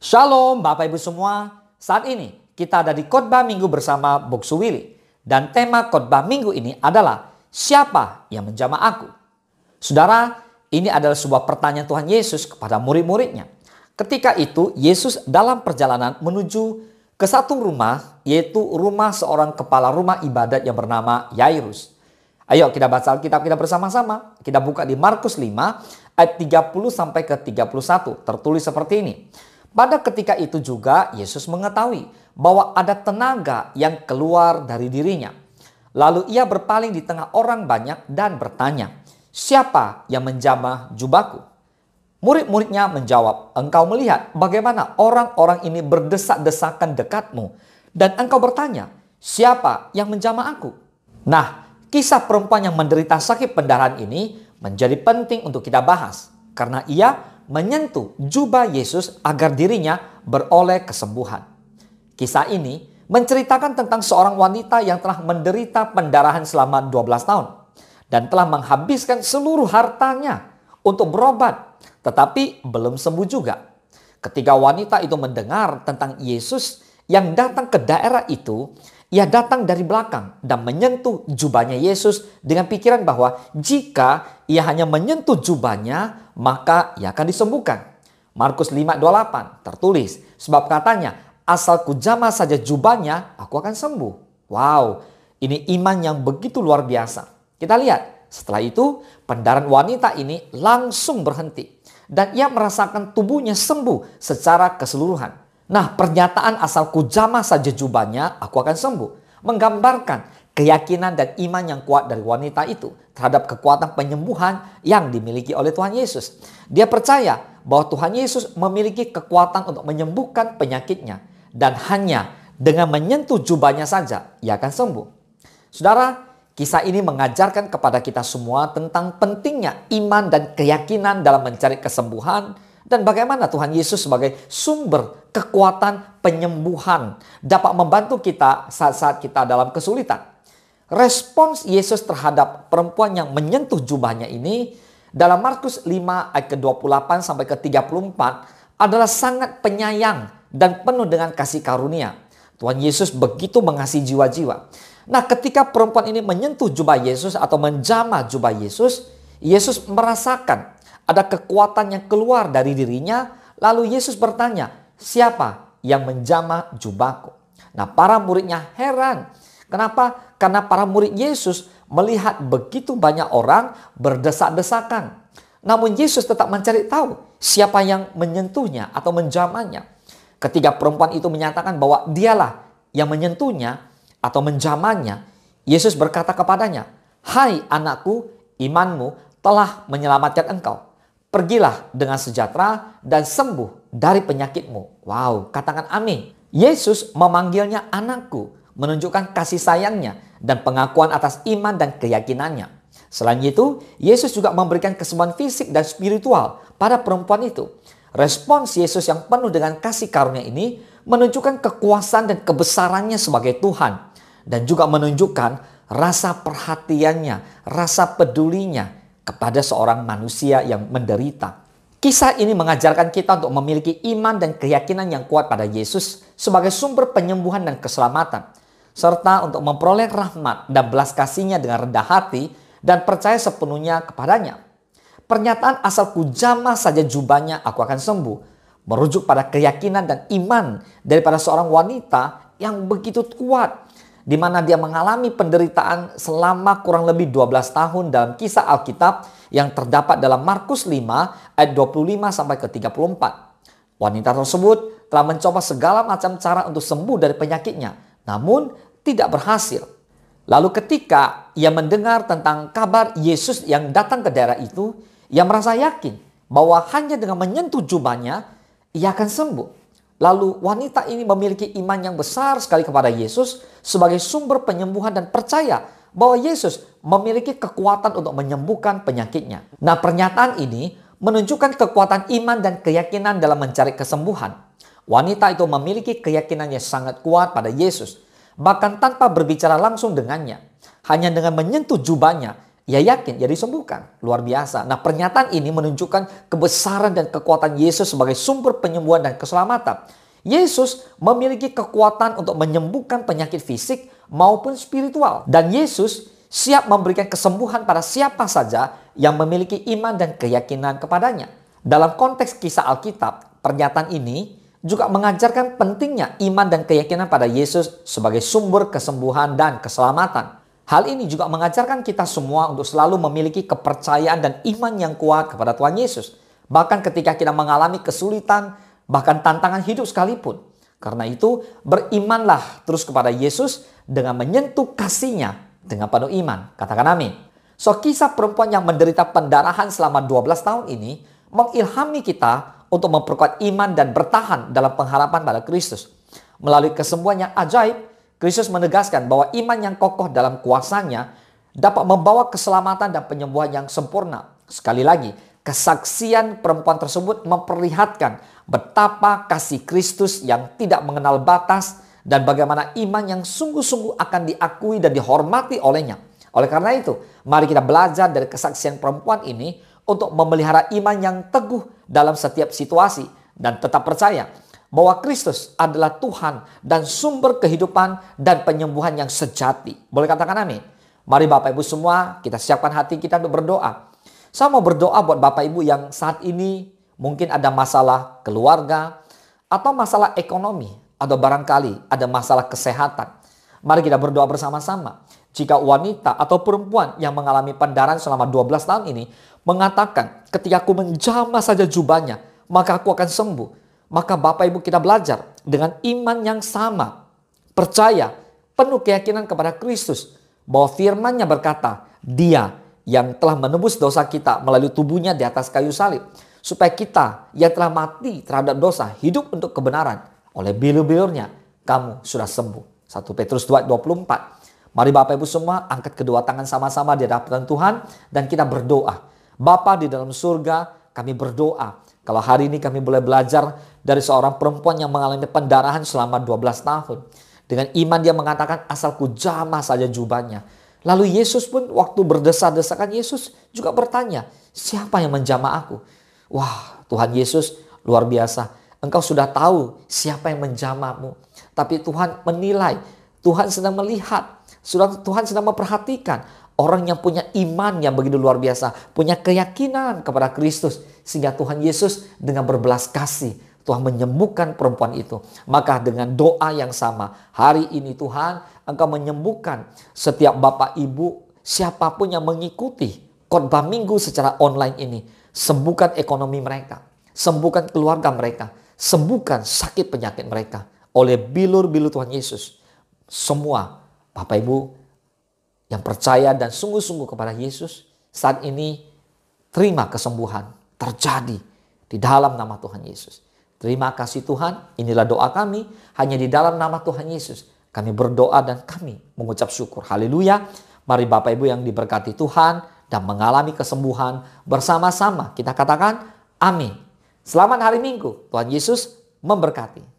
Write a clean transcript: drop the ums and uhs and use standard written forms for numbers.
Shalom Bapak Ibu semua. Saat ini kita ada di khotbah minggu bersama Buksu Willy. Dan tema khotbah minggu ini adalah siapa yang menjamah aku? Saudara, ini adalah sebuah pertanyaan Tuhan Yesus kepada murid-muridnya. Ketika itu Yesus dalam perjalanan menuju ke satu rumah, yaitu rumah seorang kepala rumah ibadat yang bernama Yairus. Ayo kita baca Alkitab kita bersama-sama. Kita buka di Markus 5 ayat 30 sampai ke 31. Tertulis seperti ini. Pada ketika itu juga Yesus mengetahui bahwa ada tenaga yang keluar dari dirinya. Lalu ia berpaling di tengah orang banyak dan bertanya, "Siapa yang menjamah jubahku?" Murid-muridnya menjawab, "Engkau melihat bagaimana orang-orang ini berdesak-desakan dekatmu, dan engkau bertanya, siapa yang menjamah aku?" Nah, kisah perempuan yang menderita sakit pendarahan ini menjadi penting untuk kita bahas, karena ia menyentuh jubah Yesus agar dirinya beroleh kesembuhan. Kisah ini menceritakan tentang seorang wanita yang telah menderita pendarahan selama 12 tahun dan telah menghabiskan seluruh hartanya untuk berobat, tetapi belum sembuh juga. Ketika wanita itu mendengar tentang Yesus yang datang ke daerah itu, ia datang dari belakang dan menyentuh jubahnya Yesus dengan pikiran bahwa jika ia hanya menyentuh jubahnya, maka ia akan disembuhkan. Markus 5:28 tertulis, sebab katanya, asal kujamah saja jubahnya, aku akan sembuh. Wow, ini iman yang begitu luar biasa. Kita lihat, setelah itu pendarahan wanita ini langsung berhenti. Dan ia merasakan tubuhnya sembuh secara keseluruhan. Nah, pernyataan asal kujamah saja jubahnya, aku akan sembuh, menggambarkan keyakinan dan iman yang kuat dari wanita itu terhadap kekuatan penyembuhan yang dimiliki oleh Tuhan Yesus. Dia percaya bahwa Tuhan Yesus memiliki kekuatan untuk menyembuhkan penyakitnya, dan hanya dengan menyentuh jubahnya saja ia akan sembuh. Saudara, kisah ini mengajarkan kepada kita semua tentang pentingnya iman dan keyakinan dalam mencari kesembuhan, dan bagaimana Tuhan Yesus sebagai sumber kekuatan penyembuhan dapat membantu kita saat-saat kita dalam kesulitan. Respons Yesus terhadap perempuan yang menyentuh jubahnya ini dalam Markus 5 ayat ke-28 sampai ke-34 adalah sangat penyayang dan penuh dengan kasih karunia. Tuhan Yesus begitu mengasihi jiwa-jiwa. Nah, ketika perempuan ini menyentuh jubah Yesus atau menjamah jubah Yesus, Yesus merasakan ada kekuatan yang keluar dari dirinya. Lalu Yesus bertanya, siapa yang menjamah jubahku? Nah, para muridnya heran. Kenapa? Karena para murid Yesus melihat begitu banyak orang berdesak-desakan. Namun Yesus tetap mencari tahu siapa yang menyentuhnya atau menjamahnya. Ketika perempuan itu menyatakan bahwa dialah yang menyentuhnya atau menjamahnya, Yesus berkata kepadanya, "Hai anakku, imanmu telah menyelamatkan engkau. Pergilah dengan sejahtera dan sembuh dari penyakitmu." Wow, katakan amin. Yesus memanggilnya anakku, menunjukkan kasih sayangnya dan pengakuan atas iman dan keyakinannya. Selain itu, Yesus juga memberikan kesembuhan fisik dan spiritual pada perempuan itu. Respons Yesus yang penuh dengan kasih karunia ini menunjukkan kekuasaan dan kebesarannya sebagai Tuhan, dan juga menunjukkan rasa perhatiannya, rasa pedulinya kepada seorang manusia yang menderita. Kisah ini mengajarkan kita untuk memiliki iman dan keyakinan yang kuat pada Yesus sebagai sumber penyembuhan dan keselamatan, serta untuk memperoleh rahmat dan belas kasih-Nya dengan rendah hati dan percaya sepenuhnya kepadanya. Pernyataan asal kujamah saja jubahnya aku akan sembuh merujuk pada keyakinan dan iman daripada seorang wanita yang begitu kuat, di mana dia mengalami penderitaan selama kurang lebih 12 tahun dalam kisah Alkitab yang terdapat dalam Markus 5 ayat 25 sampai ke 34. Wanita tersebut telah mencoba segala macam cara untuk sembuh dari penyakitnya, namun tidak berhasil. Lalu ketika ia mendengar tentang kabar Yesus yang datang ke daerah itu, ia merasa yakin bahwa hanya dengan menyentuh jubahnya ia akan sembuh. Lalu wanita ini memiliki iman yang besar sekali kepada Yesus sebagai sumber penyembuhan dan percaya bahwa Yesus memiliki kekuatan untuk menyembuhkan penyakitnya. Nah, pernyataan ini menunjukkan kekuatan iman dan keyakinan dalam mencari kesembuhan. Wanita itu memiliki keyakinan yang sangat kuat pada Yesus, bahkan tanpa berbicara langsung dengannya. Hanya dengan menyentuh jubahnya, ia yakin ia disembuhkan. Luar biasa. Nah, pernyataan ini menunjukkan kebesaran dan kekuatan Yesus sebagai sumber penyembuhan dan keselamatan. Yesus memiliki kekuatan untuk menyembuhkan penyakit fisik maupun spiritual. Dan Yesus siap memberikan kesembuhan pada siapa saja yang memiliki iman dan keyakinan kepadanya. Dalam konteks kisah Alkitab, pernyataan ini juga mengajarkan pentingnya iman dan keyakinan pada Yesus sebagai sumber kesembuhan dan keselamatan. Hal ini juga mengajarkan kita semua untuk selalu memiliki kepercayaan dan iman yang kuat kepada Tuhan Yesus. Bahkan ketika kita mengalami kesulitan, bahkan tantangan hidup sekalipun. Karena itu, berimanlah terus kepada Yesus dengan menyentuh kasih-Nya dengan penuh iman. Katakan amin. So, kisah perempuan yang menderita pendarahan selama 12 tahun ini mengilhami kita untuk memperkuat iman dan bertahan dalam pengharapan pada Kristus. Melalui kesembuhan yang ajaib, Kristus menegaskan bahwa iman yang kokoh dalam kuasa-Nya dapat membawa keselamatan dan penyembuhan yang sempurna. Sekali lagi, kesaksian perempuan tersebut memperlihatkan betapa kasih Kristus yang tidak mengenal batas dan bagaimana iman yang sungguh-sungguh akan diakui dan dihormati olehnya. Oleh karena itu, mari kita belajar dari kesaksian perempuan ini untuk memelihara iman yang teguh dalam setiap situasi dan tetap percaya bahwa Kristus adalah Tuhan dan sumber kehidupan dan penyembuhan yang sejati. Boleh katakan amin? Mari Bapak Ibu semua kita siapkan hati kita untuk berdoa. Saya mau berdoa buat Bapak Ibu yang saat ini mungkin ada masalah keluarga atau masalah ekonomi atau barangkali ada masalah kesehatan. Mari kita berdoa bersama-sama. Jika wanita atau perempuan yang mengalami pendarahan selama 12 tahun ini mengatakan, ketika aku menjamah saja jubahnya, maka aku akan sembuh. Maka Bapak Ibu kita belajar dengan iman yang sama. Percaya, penuh keyakinan kepada Kristus. Bahwa firman-Nya berkata, Dia yang telah menebus dosa kita melalui tubuhnya di atas kayu salib. Supaya kita yang telah mati terhadap dosa, hidup untuk kebenaran. Oleh bilur-bilurnya, kamu sudah sembuh. 1 Petrus 2:24. Mari Bapak Ibu semua angkat kedua tangan sama-sama di hadapan Tuhan dan kita berdoa. Bapa di dalam surga, kami berdoa. Kalau hari ini kami boleh belajar dari seorang perempuan yang mengalami pendarahan selama 12 tahun. Dengan iman dia mengatakan, asalku jamah saja jubahnya. Lalu Yesus pun waktu berdesah-desakan, Yesus juga bertanya, siapa yang menjamah aku? Wah, Tuhan Yesus luar biasa. Engkau sudah tahu siapa yang menjamahmu. Tapi Tuhan menilai, Tuhan sedang melihat, Tuhan sedang memperhatikan orang yang punya iman yang begitu luar biasa, punya keyakinan kepada Kristus, sehingga Tuhan Yesus dengan berbelas kasih Tuhan menyembuhkan perempuan itu. Maka dengan doa yang sama, hari ini Tuhan, Engkau menyembuhkan setiap Bapak Ibu, siapapun yang mengikuti khotbah minggu secara online ini. Sembuhkan ekonomi mereka, sembuhkan keluarga mereka, sembuhkan sakit penyakit mereka oleh bilur-bilur Tuhan Yesus. Semua Bapak Ibu yang percaya dan sungguh-sungguh kepada Yesus, saat ini terima kesembuhan terjadi di dalam nama Tuhan Yesus. Terima kasih Tuhan, inilah doa kami, hanya di dalam nama Tuhan Yesus. Kami berdoa dan kami mengucap syukur. Haleluya. Mari Bapak Ibu yang diberkati Tuhan dan mengalami kesembuhan bersama-sama kita katakan amin. Selamat hari Minggu, Tuhan Yesus memberkati.